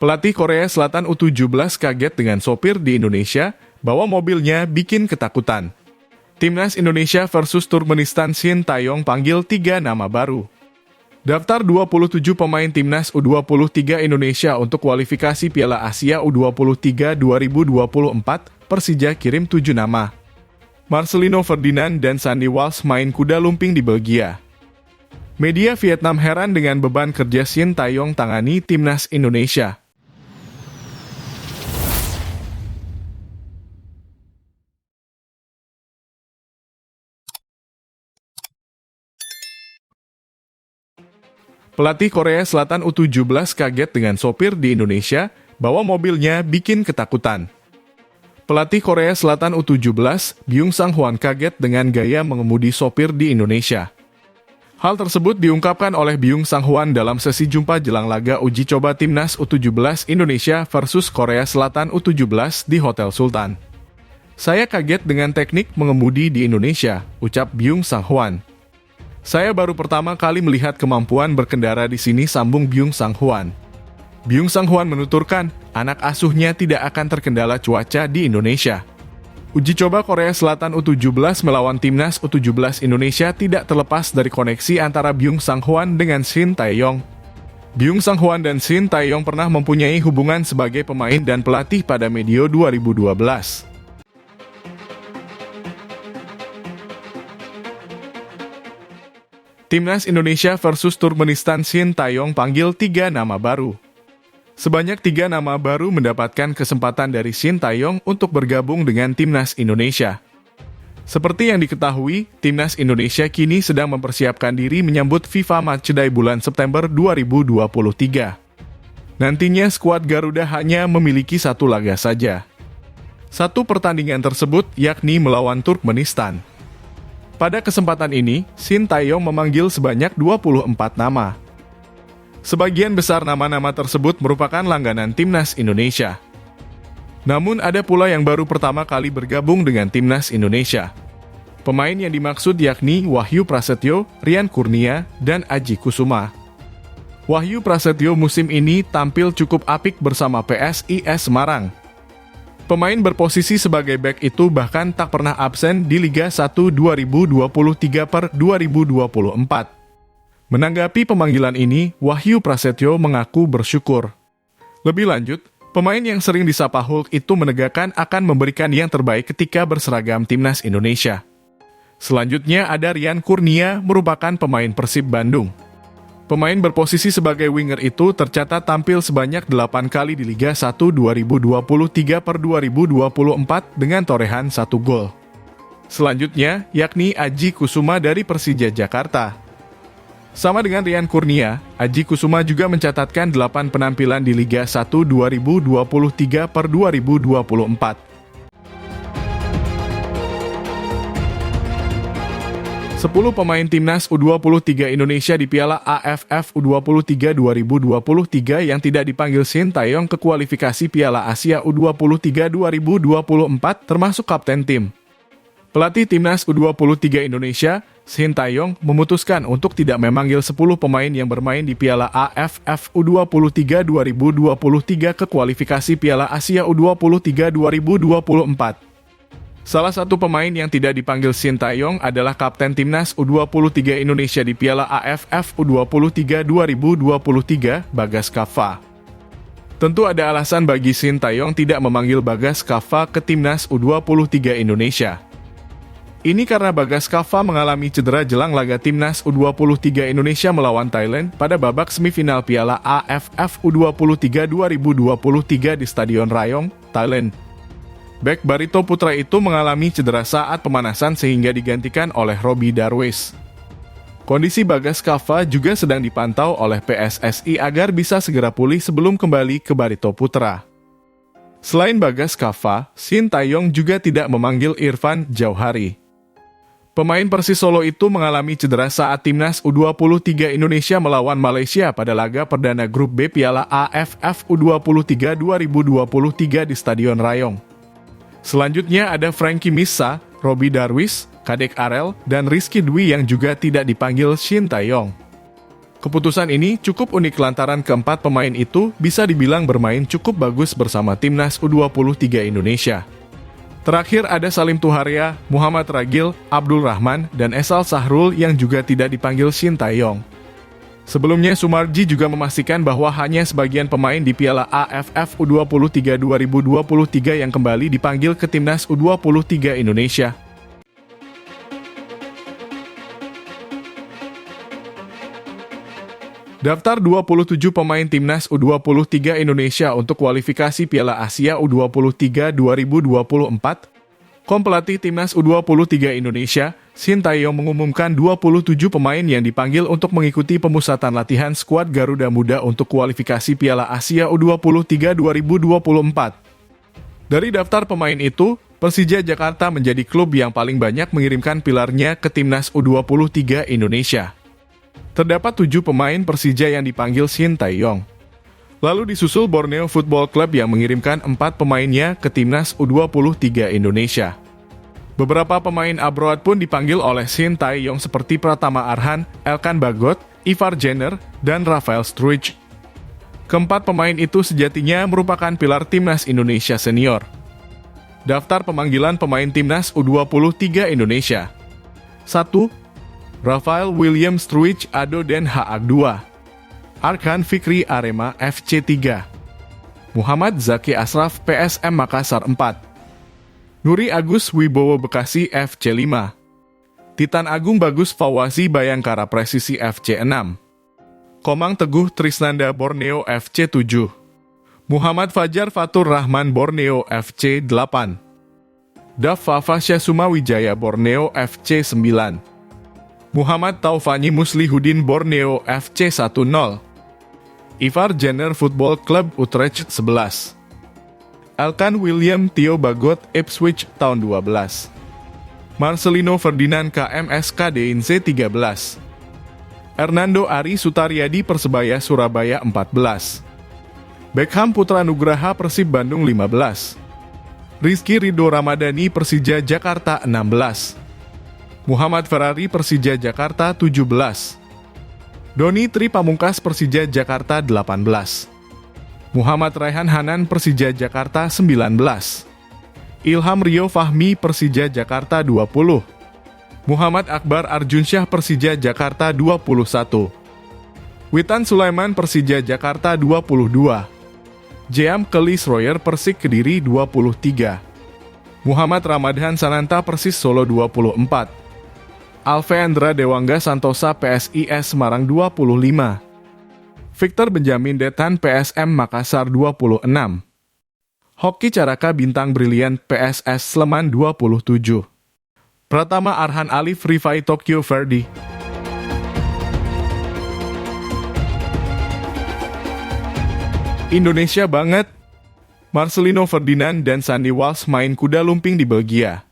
Pelatih Korea Selatan U17 kaget dengan sopir di Indonesia, bahwa mobilnya bikin ketakutan. Timnas Indonesia versus Turkmenistan Shin Tae-yong panggil 3 nama baru. Daftar 27 pemain Timnas U23 Indonesia untuk kualifikasi Piala Asia U23 2024, Persija kirim 7 nama. Marcelino Ferdinand dan Sandy Walsh main kuda lumping di Belgia. Media Vietnam heran dengan beban kerja Shin Tae-yong tangani Timnas Indonesia. Pelatih Korea Selatan U17 kaget dengan sopir di Indonesia, bahwa mobilnya bikin ketakutan. Pelatih Korea Selatan U17, Byung Sang-hwan kaget dengan gaya mengemudi sopir di Indonesia. Hal tersebut diungkapkan oleh Byung Sang-hwan dalam sesi jumpa jelang laga uji coba Timnas U17 Indonesia versus Korea Selatan U17 di Hotel Sultan. "Saya kaget dengan teknik mengemudi di Indonesia," ucap Byung Sang-hwan. "Saya baru pertama kali melihat kemampuan berkendara di sini," sambung Byung Sang-hwan. Byung Sang-hwan menuturkan, anak asuhnya tidak akan terkendala cuaca di Indonesia. Uji coba Korea Selatan U17 melawan Timnas U17 Indonesia tidak terlepas dari koneksi antara Byung Sang-hwan dengan Shin Tae-yong. Byung Sang-hwan dan Shin Tae-yong pernah mempunyai hubungan sebagai pemain dan pelatih pada medio 2012. Timnas Indonesia versus Turkmenistan Shin Tae-yong panggil 3 nama baru. Sebanyak 3 nama baru mendapatkan kesempatan dari Shin Tae-yong untuk bergabung dengan Timnas Indonesia. Seperti yang diketahui, Timnas Indonesia kini sedang mempersiapkan diri menyambut FIFA Matchday bulan September 2023. Nantinya skuad Garuda hanya memiliki 1 laga saja. 1 pertandingan tersebut yakni melawan Turkmenistan. Pada kesempatan ini, Shin Tae-yong memanggil sebanyak 24 nama. Sebagian besar nama-nama tersebut merupakan langganan Timnas Indonesia. Namun ada pula yang baru pertama kali bergabung dengan Timnas Indonesia. Pemain yang dimaksud yakni Wahyu Prasetyo, Rian Kurnia, dan Aji Kusuma. Wahyu Prasetyo musim ini tampil cukup apik bersama PSIS Semarang. Pemain berposisi sebagai bek itu bahkan tak pernah absen di Liga 1 2023/2024. Menanggapi pemanggilan ini, Wahyu Prasetyo mengaku bersyukur. Lebih lanjut, pemain yang sering disapa Hulk itu menegaskan akan memberikan yang terbaik ketika berseragam Timnas Indonesia. Selanjutnya ada Rian Kurnia, merupakan pemain Persib Bandung. Pemain berposisi sebagai winger itu tercatat tampil sebanyak 8 kali di Liga 1 2023/2024 dengan torehan 1 gol. Selanjutnya, yakni Aji Kusuma dari Persija Jakarta. Sama dengan Rian Kurnia, Aji Kusuma juga mencatatkan 8 penampilan di Liga 1 2023/2024. 10 pemain Timnas U23 Indonesia di Piala AFF U23 2023 yang tidak dipanggil Shin Tae-yong ke kualifikasi Piala Asia U23 2024 termasuk kapten tim. Pelatih Timnas U23 Indonesia, Shin Tae-yong, memutuskan untuk tidak memanggil 10 pemain yang bermain di Piala AFF U23 2023 ke kualifikasi Piala Asia U23 2024. Salah satu pemain yang tidak dipanggil Shin Tae-yong adalah kapten Timnas U23 Indonesia di Piala AFF U23 2023, Bagas Kava. Tentu ada alasan bagi Shin Tae-yong tidak memanggil Bagas Kava ke Timnas U23 Indonesia. Ini karena Bagas Kava mengalami cedera jelang laga Timnas U23 Indonesia melawan Thailand pada babak semifinal Piala AFF U23 2023 di Stadion Rayong, Thailand. Bek Barito Putra itu mengalami cedera saat pemanasan sehingga digantikan oleh Robby Darwish. Kondisi Bagas Kava juga sedang dipantau oleh PSSI agar bisa segera pulih sebelum kembali ke Barito Putra. Selain Bagas Kava, Shin Tae-yong juga tidak memanggil Irfan Jauhari. Pemain Persis Solo itu mengalami cedera saat Timnas U23 Indonesia melawan Malaysia pada laga perdana Grup B Piala AFF U23 2023 di Stadion Rayong. Selanjutnya ada Frankie Missa, Robby Darwish, Kadek Arel, dan Rizky Dwi yang juga tidak dipanggil Shin Tae-yong. Keputusan ini cukup unik lantaran keempat pemain itu bisa dibilang bermain cukup bagus bersama timnas U23 Indonesia. Terakhir ada Salim Tuharia, Muhammad Ragil, Abdul Rahman, dan Esal Sahrul yang juga tidak dipanggil Shin Tae-yong. Sebelumnya Sumarji juga memastikan bahwa hanya sebagian pemain di Piala AFF U23 2023 yang kembali dipanggil ke timnas U23 Indonesia. Daftar 27 pemain timnas U23 Indonesia untuk kualifikasi Piala Asia U23 2024. Pelatih timnas U23 Indonesia, Shin Tae-yong mengumumkan 27 pemain yang dipanggil untuk mengikuti pemusatan latihan skuad Garuda Muda untuk kualifikasi Piala Asia U23 2024. Dari daftar pemain itu, Persija Jakarta menjadi klub yang paling banyak mengirimkan pilarnya ke timnas U23 Indonesia. Terdapat 7 pemain Persija yang dipanggil Shin Tae-yong. Lalu disusul Borneo Football Club yang mengirimkan 4 pemainnya ke timnas U23 Indonesia. Beberapa pemain abroad pun dipanggil oleh Shin Tae-yong seperti Pratama Arhan, Elkan Bagot, Ivar Jenner, dan Rafael Struijk. Keempat pemain itu sejatinya merupakan pilar timnas Indonesia senior. Daftar pemanggilan pemain timnas U23 Indonesia. 1. Rafael William Struijk Ado Den Haag 2. Arkan Fikri Arema FC 3. Muhammad Zaki Asraf PSM Makassar 4. Nuri Agus Wibowo Bekasi FC 5. Titan Agung Bagus Fawzi Bayangkara Presisi FC 6. Komang Teguh Trisnanda Borneo FC 7. Muhammad Fajar Fatur Rahman Borneo FC 8. Dava Fasya Sumawijaya Borneo FC 9. Muhammad Taufani Muslihudin Borneo FC 10. Ivar Jenner Football Club Utrecht 11. Elkan William Theo Bagot Ipswich tahun 12. Marcelino Ferdinand KMS KDNC 13. Hernando Ari Sutaryadi Persebaya Surabaya 14. Beckham Putra Nugraha Persib Bandung 15. Rizky Ridho Ramadhani Persija Jakarta 16. Muhammad Ferrari Persija Jakarta 17. Doni Tri Pamungkas Persija Jakarta 18. Muhammad Raihan Hanan Persija Jakarta 19. Ilham Rio Fahmi Persija Jakarta 20. Muhammad Akbar Arjunsyah Persija Jakarta 21. Witan Sulaiman Persija Jakarta 22. Jeam Kelis Royer Persik Kediri 23. Muhammad Ramadhan Sananta Persis Solo 24. Alveandra Dewangga Santosa PSIS Semarang 25. Victor Benjamin Detan PSM Makassar 26. Hoki Caraka Bintang Brilian PSS Sleman 27. Pratama Arhan Alif Rifai Tokyo Verdy. Indonesia banget. Marcelino Ferdinand dan Sandy Walsh main kuda lumping di Belgia.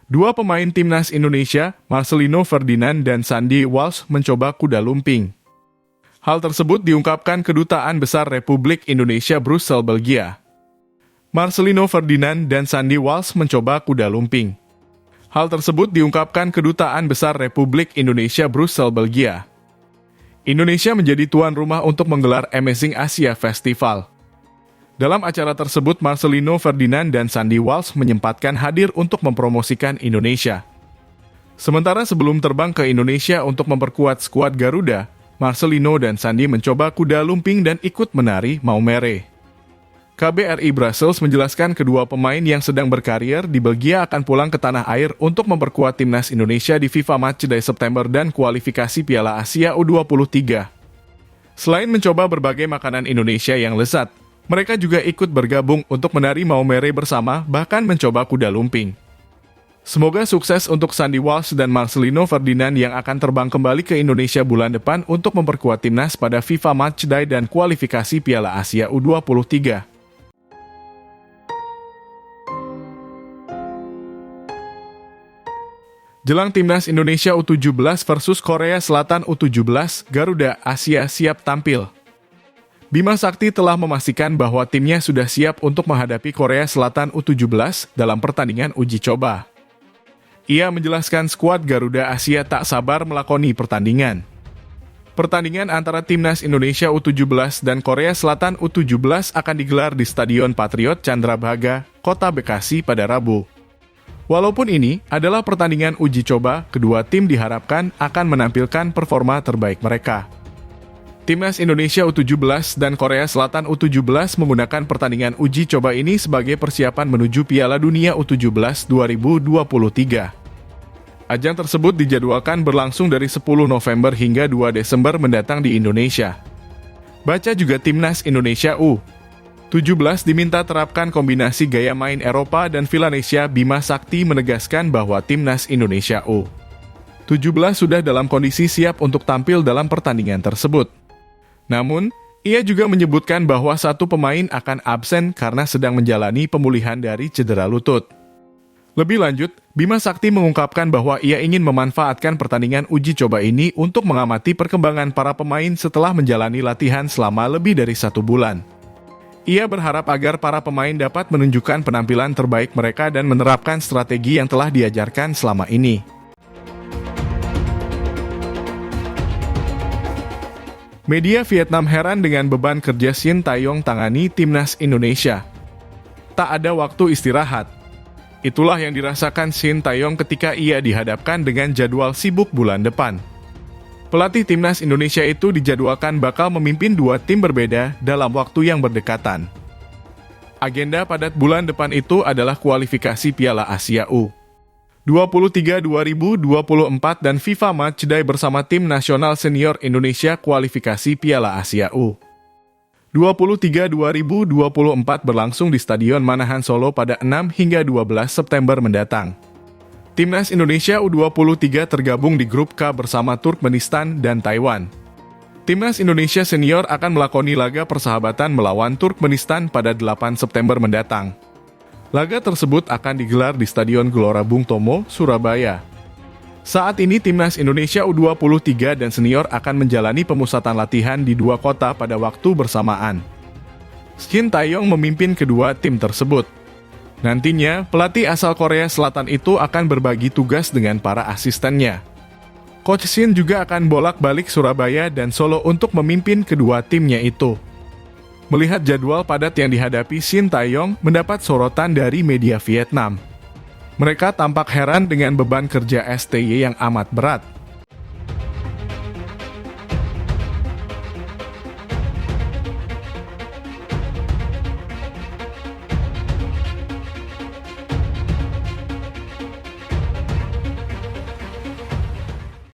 Dua pemain timnas Indonesia, Marcelino Ferdinand dan Sandy Walsh, mencoba kuda lumping. Hal tersebut diungkapkan Kedutaan Besar Republik Indonesia Brussel, Belgia. Marcelino Ferdinand dan Sandy Walsh mencoba kuda lumping. Hal tersebut diungkapkan Kedutaan Besar Republik Indonesia Brussel, Belgia. Indonesia menjadi tuan rumah untuk menggelar Amazing Asia Festival. Dalam acara tersebut, Marcelino Ferdinand dan Sandy Walsh menyempatkan hadir untuk mempromosikan Indonesia. Sementara sebelum terbang ke Indonesia untuk memperkuat skuad Garuda, Marcelino dan Sandy mencoba kuda lumping dan ikut menari Maumere. KBRI Brussels menjelaskan kedua pemain yang sedang berkarir di Belgia akan pulang ke tanah air untuk memperkuat timnas Indonesia di FIFA Matchday September dan kualifikasi Piala Asia U23. Selain mencoba berbagai makanan Indonesia yang lezat, mereka juga ikut bergabung untuk menari Maumere bersama, bahkan mencoba kuda lumping. Semoga sukses untuk Sandy Walsh dan Marcelino Ferdinand yang akan terbang kembali ke Indonesia bulan depan untuk memperkuat timnas pada FIFA Matchday dan kualifikasi Piala Asia U23. Jelang timnas Indonesia U17 versus Korea Selatan U17, Garuda Asia siap tampil. Bima Sakti telah memastikan bahwa timnya sudah siap untuk menghadapi Korea Selatan U17 dalam pertandingan uji coba. Ia menjelaskan skuad Garuda Asia tak sabar melakoni pertandingan. Pertandingan antara Timnas Indonesia U17 dan Korea Selatan U17 akan digelar di Stadion Patriot Candrabaga, Kota Bekasi pada Rabu. Walaupun ini adalah pertandingan uji coba, kedua tim diharapkan akan menampilkan performa terbaik mereka. Timnas Indonesia U17 dan Korea Selatan U17 menggunakan pertandingan uji coba ini sebagai persiapan menuju Piala Dunia U17 2023. Ajang tersebut dijadwalkan berlangsung dari 10 November hingga 2 Desember mendatang di Indonesia. Baca juga Timnas Indonesia U17 diminta terapkan kombinasi gaya main Eropa dan Villanesia. Bima Sakti menegaskan bahwa Timnas Indonesia U17 sudah dalam kondisi siap untuk tampil dalam pertandingan tersebut. Namun, ia juga menyebutkan bahwa satu pemain akan absen karena sedang menjalani pemulihan dari cedera lutut. Lebih lanjut, Bima Sakti mengungkapkan bahwa ia ingin memanfaatkan pertandingan uji coba ini untuk mengamati perkembangan para pemain setelah menjalani latihan selama lebih dari 1 bulan. Ia berharap agar para pemain dapat menunjukkan penampilan terbaik mereka dan menerapkan strategi yang telah diajarkan selama ini. Media Vietnam heran dengan beban kerja Shin Tae-yong tangani Timnas Indonesia. Tak ada waktu istirahat. Itulah yang dirasakan Shin Tae-yong ketika ia dihadapkan dengan jadwal sibuk bulan depan. Pelatih Timnas Indonesia itu dijadwalkan bakal memimpin 2 tim berbeda dalam waktu yang berdekatan. Agenda padat bulan depan itu adalah kualifikasi Piala Asia U23 2024 dan FIFA Matchday bersama tim nasional senior Indonesia kualifikasi Piala Asia U23 2024 berlangsung di Stadion Manahan Solo pada 6 hingga 12 September mendatang. Timnas Indonesia U23 tergabung di grup K bersama Turkmenistan dan Taiwan. Timnas Indonesia senior akan melakoni laga persahabatan melawan Turkmenistan pada 8 September mendatang. Laga tersebut akan digelar di Stadion Gelora Bung Tomo, Surabaya. Saat ini Timnas Indonesia U23 dan senior akan menjalani pemusatan latihan di 2 kota pada waktu bersamaan. Shin Tae-yong memimpin kedua tim tersebut. Nantinya, pelatih asal Korea Selatan itu akan berbagi tugas dengan para asistennya. Coach Shin juga akan bolak-balik Surabaya dan Solo untuk memimpin kedua timnya itu. Melihat jadwal padat yang dihadapi Shin Tae-yong mendapat sorotan dari media Vietnam. Mereka tampak heran dengan beban kerja STY yang amat berat.